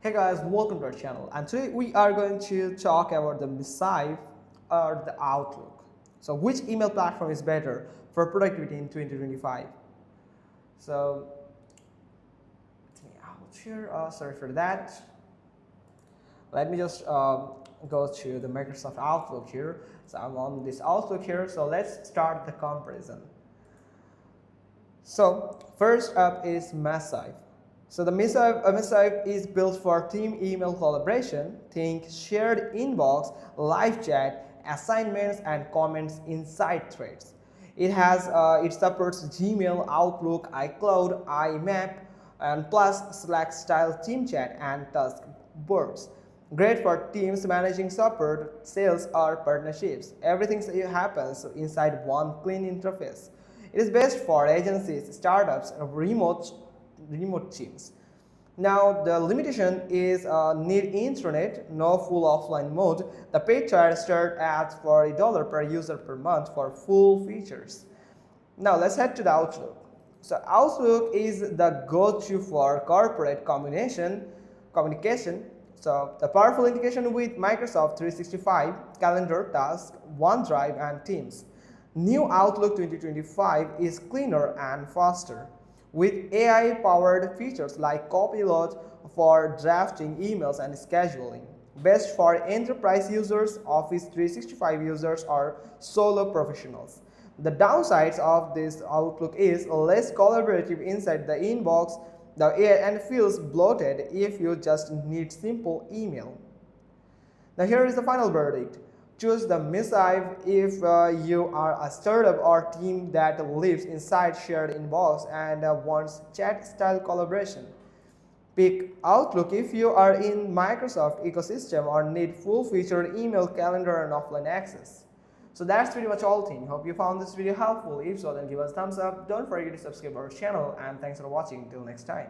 Hey guys, welcome to our channel, and today we are going to talk about the Missive or the Outlook. So which email platform is better for productivity in 2025? So let me out here, sorry for that. Let me just go to the Microsoft Outlook here. So I'm on this Outlook here, so let's start the comparison. So first up is Missive. So the Missive is built for team email collaboration. Think shared inbox, live chat, assignments, and comments inside threads. It supports Gmail, Outlook, iCloud, IMAP, and plus Slack style team chat and task boards. Great for teams managing support, sales, or partnerships. Everything happens inside one clean interface. It is best for agencies, startups, and remote teams. Now the limitation is need internet, no full offline mode. The paid trial start at $40 per user per month for full features. Now let's head to the Outlook. So Outlook is the go-to for corporate communication. So the powerful integration with Microsoft 365, Calendar, Task, OneDrive, and Teams. New Outlook 2025 is cleaner and faster, with AI-powered features like Copilot for drafting emails and scheduling. Best for enterprise users, Office 365 users, or solo professionals. The downsides of this Outlook is less collaborative inside the inbox, and feels bloated if you just need simple email. Now here is the final verdict. Choose the Missive if you are a startup or team that lives inside shared inbox and wants chat-style collaboration. Pick Outlook if you are in Microsoft ecosystem or need full-featured email, calendar, and offline access. So that's pretty much all, team. Hope you found this video helpful. If so, then give us a thumbs up. Don't forget to subscribe our channel, and thanks for watching. Till next time.